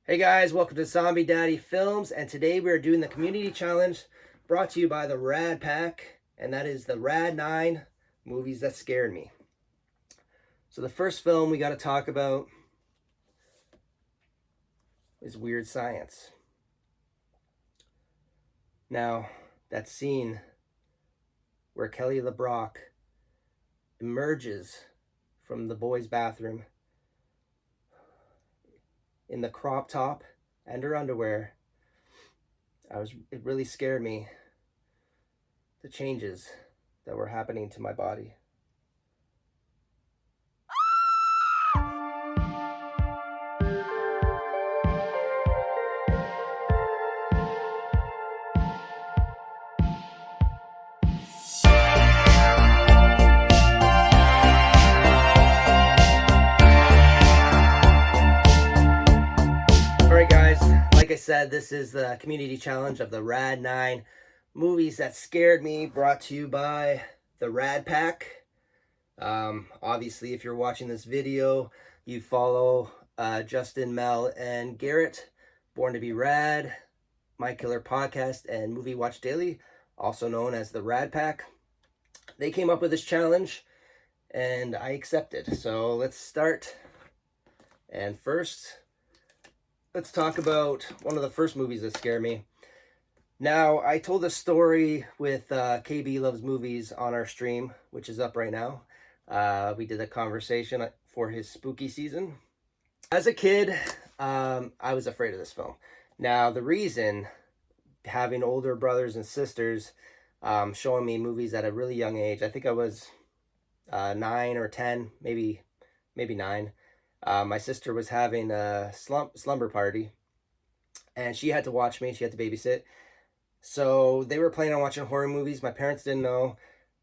Hey guys, welcome to Zombie Daddy Films, and today we are doing the community challenge brought to you by the Rad Pack, and that is the Rad 9 movies that scared me. So the first film we got to talk about is Weird Science. Now, that scene where Kelly LeBrock emerges from the boys' bathroom in the crop top and her underwear, it really scared me, the changes that were happening to my body. Alright guys, like I said, this is the community challenge of the Rad 9 movies that scared me, brought to you by the Rad Pack. Obviously, if you're watching this video, you follow Justin, Mel, and Garrett, Born to be Rad, My Killer Podcast, and Movie Watch Daily, also known as the Rad Pack. They came up with this challenge, and I accepted. So let's start. And first, let's talk about one of the first movies that scared me. Now, I told a story with KB Loves Movies on our stream, which is up right now. We did a conversation for his spooky season. As a kid, I was afraid of this film. Now, the reason, having older brothers and sisters showing me movies at a really young age, I think I was 9 or 10, maybe 9. My sister was having a slumber party, and she had to watch me. She had to babysit. So they were planning on watching horror movies. My parents didn't know,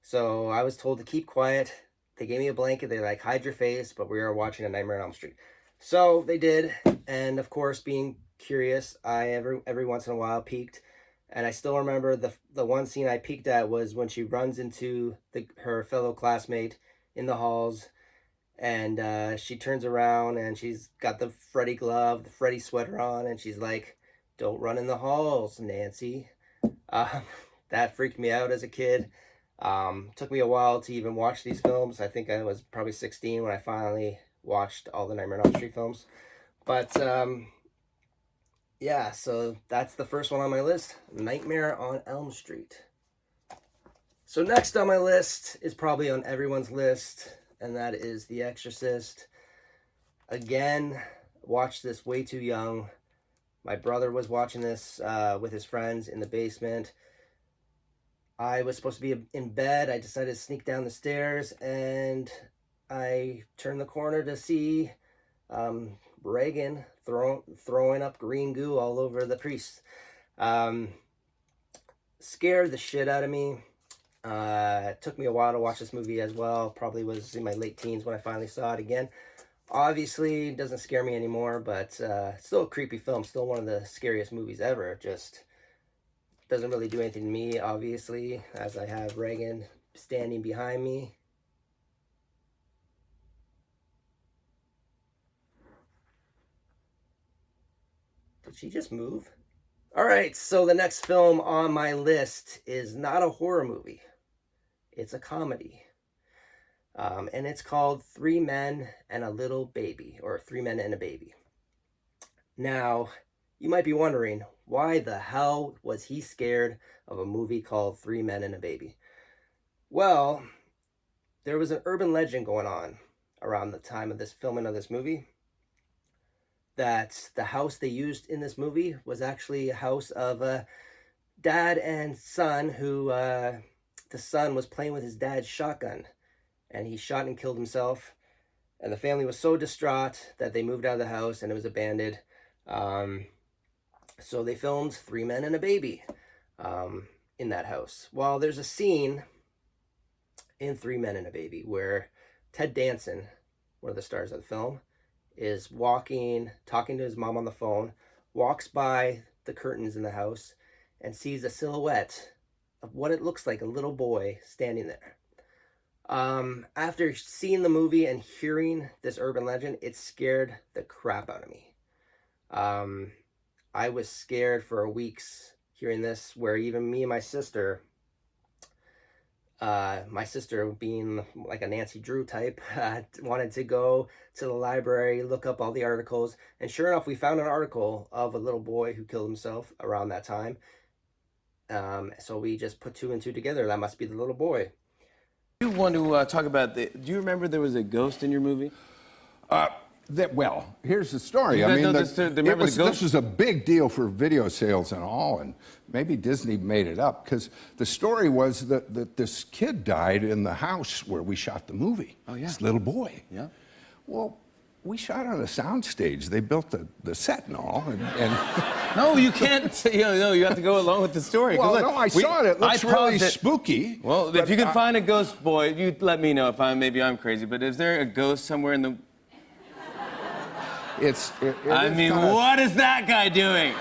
so I was told to keep quiet. They gave me a blanket. They're like, hide your face, but we were watching A Nightmare on Elm Street. So they did, and of course, being curious, I every once in a while peeked, and I still remember the one scene I peeked at was when she runs into her fellow classmate in the halls, and she turns around and she's got the Freddy glove, the Freddy sweater on, and she's like, "Don't run in the halls, Nancy." Uh, that freaked me out as a kid. Took me a while to even watch these films. I think I was probably 16 when I finally watched all the Nightmare on Elm Street films. But yeah, so that's the first one on my list, Nightmare on Elm Street. So next on my list is probably on everyone's list, and that is The Exorcist. Again, watched this way too young. My brother was watching this with his friends in the basement. I was supposed to be in bed. I decided to sneak down the stairs, and I turned the corner to see Reagan throwing up green goo all over the priest. Scared the shit out of me. It took me a while to watch this movie as well. Probably was in my late teens when I finally saw it again. Obviously, it doesn't scare me anymore, but still a creepy film. Still one of the scariest movies ever. Just doesn't really do anything to me, obviously, as I have Reagan standing behind me. Did she just move? All right, so the next film on my list is not a horror movie. It's a comedy. And it's called Three Men and a Little Baby, or Three Men and a Baby. Now, you might be wondering, why the hell was he scared of a movie called Three Men and a Baby? Well, there was an urban legend going on around the time of this filming of this movie that the house they used in this movie was actually a house of a dad and son who the son was playing with his dad's shotgun, and he shot and killed himself, and the family was so distraught that they moved out of the house and it was abandoned. So they filmed Three Men and a Baby in that house. Well, there's a scene in Three Men and a Baby where Ted Danson, one of the stars of the film, is talking to his mom on the phone, walks by the curtains in the house, and sees a silhouette of what it looks like a little boy standing there. After seeing the movie and hearing this urban legend, it scared the crap out of me. I was scared for weeks hearing this, where even me and my sister being like a Nancy Drew type, wanted to go to the library, look up all the articles, and sure enough, we found an article of a little boy who killed himself around that time. So we just put two and two together. That must be the little boy. You want to talk about do you remember there was a ghost in your movie? Well, here's the story. You I guys mean, know this was a big deal for video sales and all, and maybe Disney made it up because the story was that this kid died in the house where we shot the movie. Oh, yeah. This little boy. Yeah. Well, we shot on a soundstage. They built the set and all, and No, you can't. No, you have to go along with the story. well, Look, no, I saw it. It looks really spooky. Well, if you can find a ghost boy, you let me know if maybe I'm crazy. But is there a ghost somewhere in the? I mean, what is that guy doing?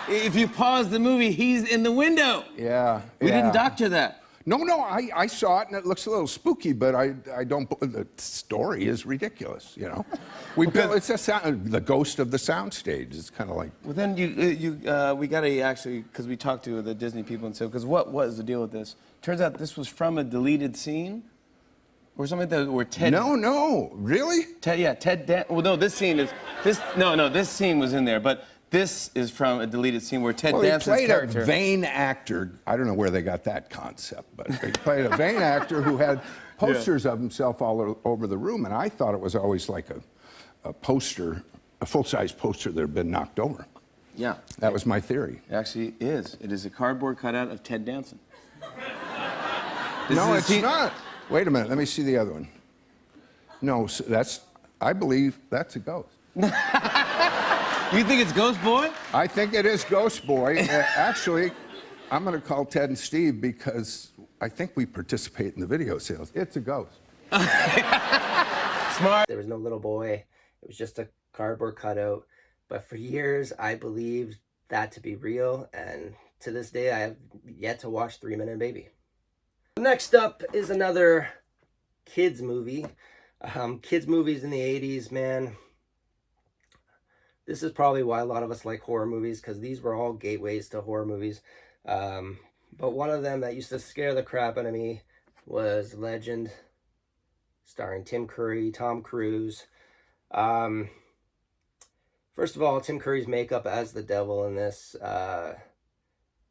If you pause the movie, he's in the window. Yeah. We didn't doctor that. No, I saw it and it looks a little spooky, but I don't. The story is ridiculous, you know. It's the ghost of the soundstage. It's kind of like. Well, then we got to actually, because we talked to the Disney people and said, because what was the deal with this? Turns out this was from a deleted scene, or something like that, where Ted. No, really? Well, no, this scene was in there, but. This is from a deleted scene where Ted Danson's character... He played a vain actor. I don't know where they got that concept, but he played a vain actor who had posters of himself all over the room, and I thought it was always like a poster, a full-size poster that had been knocked over. Yeah. That was my theory. It actually is. It is a cardboard cutout of Ted Danson. No, it's not. Wait a minute. Let me see the other one. No, I believe that's a ghost. You think it's Ghost Boy? I think it is Ghost Boy. Actually, I'm going to call Ted and Steve because I think we participate in the video sales. It's a ghost. Smart. There was no little boy. It was just a cardboard cutout. But for years, I believed that to be real. And to this day, I have yet to watch 3 Minute Baby. Next up is another kids movie. Kids movies in the 80s, man. This is probably why a lot of us like horror movies, because these were all gateways to horror movies. But one of them that used to scare the crap out of me was Legend, starring Tim Curry, Tom Cruise. First of all, Tim Curry's makeup as the devil in this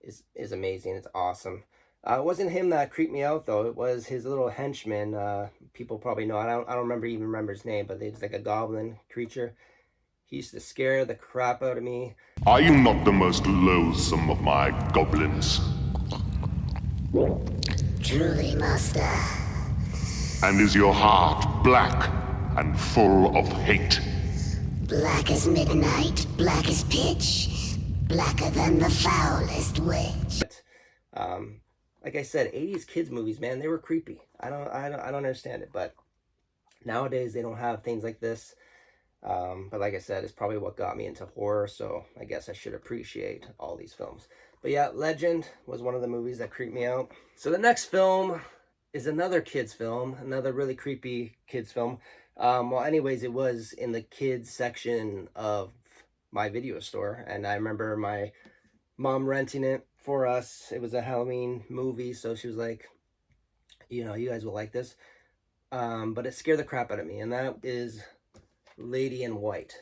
is amazing. It's awesome. It wasn't him that creeped me out, though. It was his little henchman. People probably know. I don't remember his name, but it's like a goblin creature. He used to scare the crap out of me. Are you not the most loathsome of my goblins? Truly, master. And is your heart black and full of hate? Black as midnight, black as pitch, blacker than the foulest witch. Like I said, 80s kids movies, man, they were creepy. I don't understand it, but nowadays they don't have things like this. But like I said, it's probably what got me into horror, so I guess I should appreciate all these films. But yeah, Legend was one of the movies that creeped me out. So the next film is another kids film, another really creepy kids film. Well, anyways, it was in the kids section of my video store, and I remember my mom renting it for us. It was a Halloween movie, so she was like, you guys will like this. But it scared the crap out of me, and that is Lady in White.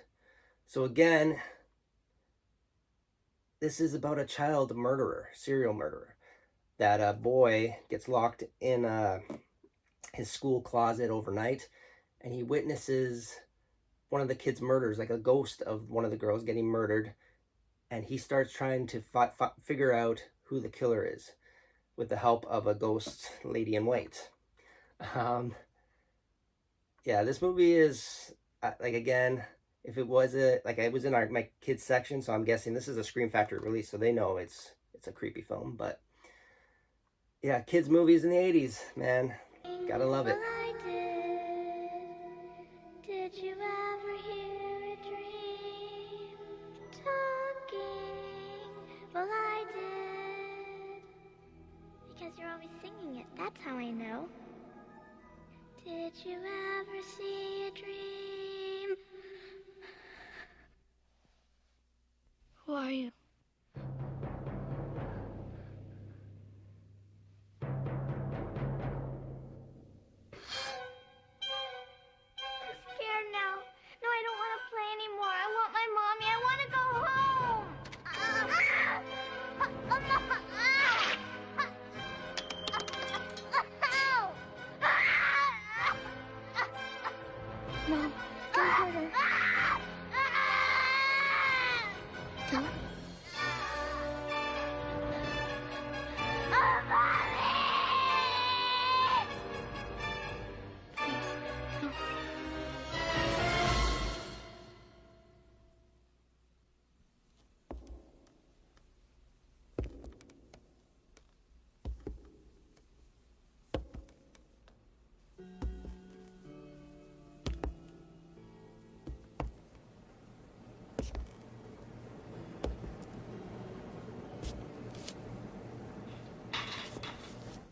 So again, this is about a child murderer, serial murderer. That a boy gets locked in his school closet overnight, and he witnesses one of the kids' murders, like a ghost of one of the girls getting murdered, and he starts trying to figure out who the killer is with the help of a ghost lady in white. Yeah, this movie is... like, again, if it was it was in my kids section, so I'm guessing this is a Scream Factory release, so they know it's a creepy film. But yeah, kids movies in the 80s, man, gotta love it. Did you ever hear a dream talking? Well, I did. Because you're always singing it, that's how I know. Did you ever see a dream are you? I'm scared now. No, I don't want to play anymore. I want my mommy. I want to go home. Mom, don't hurt her. Don't.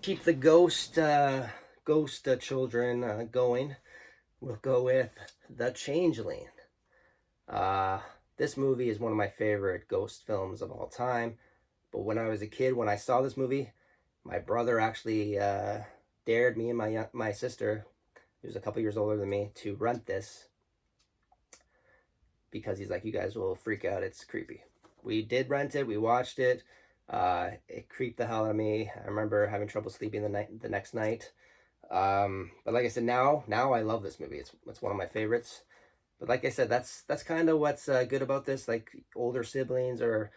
Keep the ghost children going. We'll go with The Changeling. This movie is one of my favorite ghost films of all time. But when I was a kid, when I saw this movie, my brother actually dared me and my sister, who's a couple years older than me, to rent this because he's like, you guys will freak out. It's creepy. We did rent it. We watched it. It creeped the hell out of me. I remember having trouble sleeping the next night. But like I said, now I love this movie. It's one of my favorites. But like I said, that's kind of what's good about this. Like older siblings or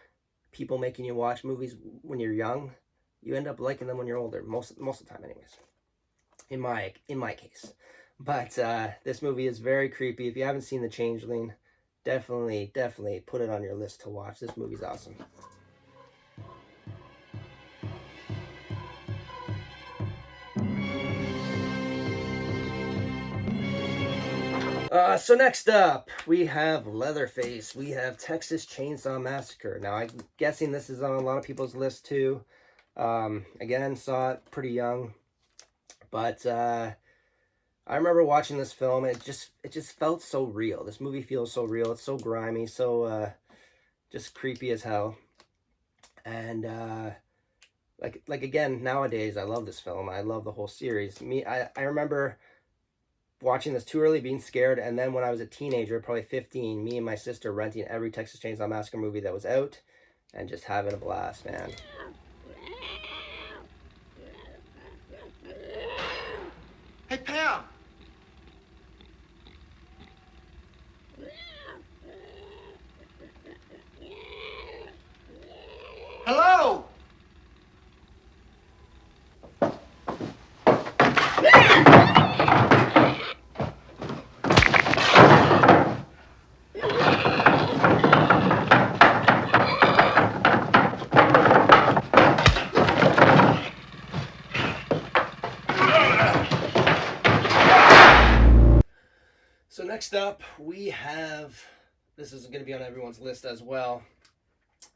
people making you watch movies when you're young, you end up liking them when you're older. Most of the time, anyways. In my case. But this movie is very creepy. If you haven't seen The Changeling, definitely put it on your list to watch. This movie's awesome. So next up, we have Leatherface. We have Texas Chainsaw Massacre. Now, I'm guessing this is on a lot of people's list too. Again, saw it pretty young, but I remember watching this film. And it just felt so real. This movie feels so real. It's so grimy, so just creepy as hell. And like again, nowadays I love this film. I love the whole series. I remember watching this too early, being scared, and then when I was a teenager, probably 15, me and my sister renting every Texas Chainsaw Massacre movie that was out and just having a blast, man. Hey, Pam! Hello! So next up, we have, this is going to be on everyone's list as well.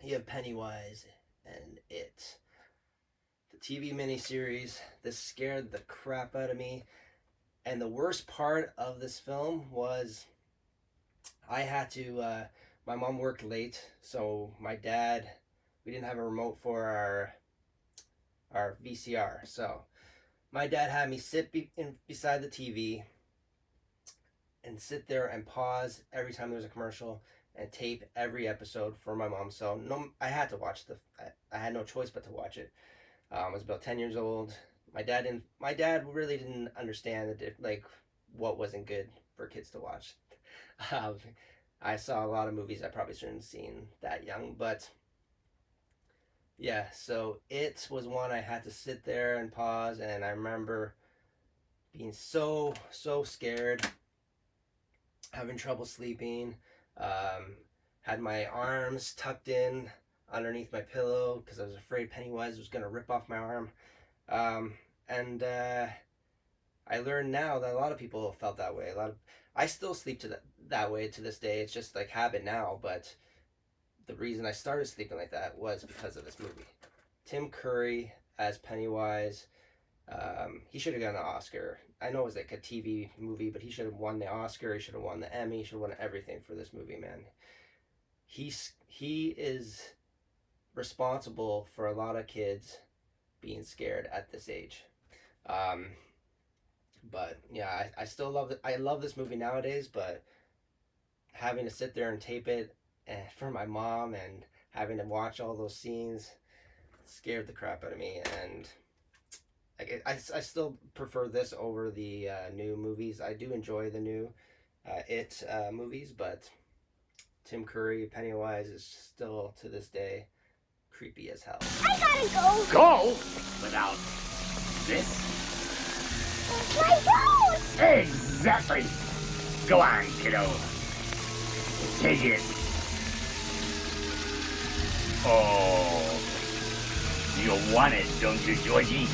You have Pennywise and It. The TV miniseries. This scared the crap out of me. And the worst part of this film was I had to, my mom worked late, so my dad, we didn't have a remote for our VCR. So my dad had me sit beside the TV and sit there and pause every time there was a commercial and tape every episode for my mom. So I had to watch I had no choice but to watch it. I was about 10 years old. My dad really didn't understand like what wasn't good for kids to watch. I saw a lot of movies I probably shouldn't have seen that young, but yeah, so It was one I had to sit there and pause, and I remember being so scared, having trouble sleeping, had my arms tucked in underneath my pillow because I was afraid Pennywise was going to rip off my arm. And I learned now that a lot of people felt that way. I still sleep that way to this day. It's just like habit now, but the reason I started sleeping like that was because of this movie. Tim Curry as Pennywise. He should have gotten an Oscar. I know it was like a TV movie, but he should have won the Oscar. He should have won the Emmy. He should have won everything for this movie, man. he is responsible for a lot of kids being scared at this age. But yeah, I still love it. I love this movie nowadays, but having to sit there and tape it for my mom and having to watch all those scenes scared the crap out of me. And I still prefer this over the new movies. I do enjoy the new It movies, but Tim Curry, Pennywise is still to this day creepy as hell. I gotta go. Go without this? My goat! Exactly. Go on, kiddo. Take it. Oh, you want it, don't you, Georgie?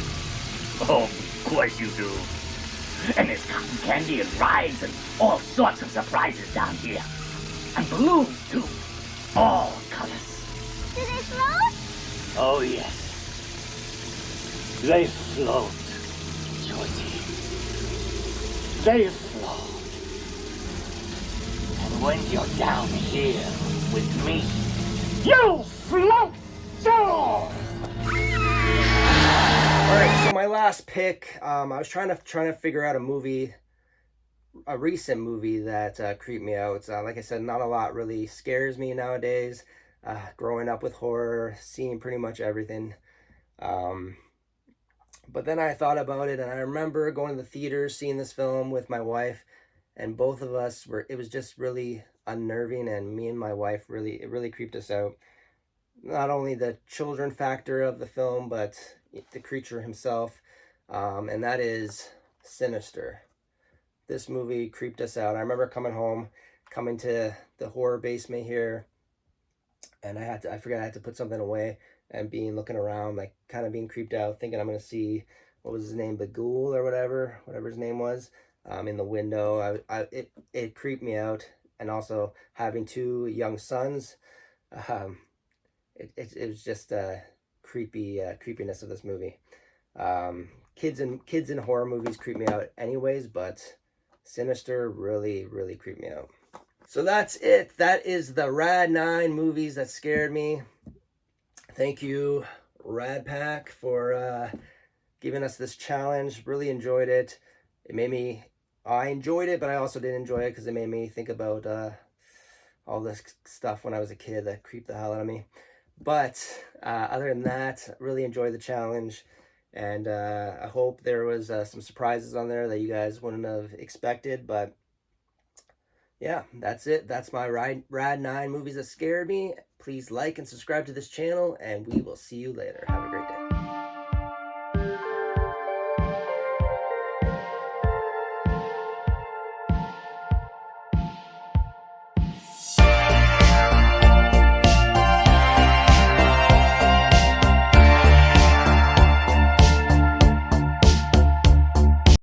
Oh, of course you do. And there's cotton candy and rides and all sorts of surprises down here. And balloons, too. All colors. Do they float? Oh, yes. They float, Georgie. They float. And when you're down here with me, you float too! All right, so my last pick, I was trying to figure out a recent movie that creeped me out. Like I said, not a lot really scares me nowadays. Growing up with horror, seeing pretty much everything. But then I thought about it, and I remember going to the theaters, seeing this film with my wife, and both of us it was just really unnerving, and me and my wife it really creeped us out. Not only the children factor of the film, but the creature himself, and that is Sinister. This movie creeped us out. I remember coming to the horror basement here, and I had to put something away, and looking around, like kind of being creeped out, thinking I'm gonna see, what was his name, Bagul or whatever his name was, in the window. It creeped me out, and also having two young sons, it was just creepiness of this movie. Kids in horror movies creep me out anyways, but Sinister really creeped me out. So that's it. That is the Rad 9 movies that scared me. Thank you, Rad Pack, for giving us this challenge. Really enjoyed it. I enjoyed it, but I also did enjoy it because it made me think about all this stuff when I was a kid that creeped the hell out of me. But other than that, really enjoyed the challenge. And I hope there was some surprises on there that you guys wouldn't have expected. But yeah, that's it. That's my Rad 9 movies that scared me. Please like and subscribe to this channel, and we will see you later. Have a great day.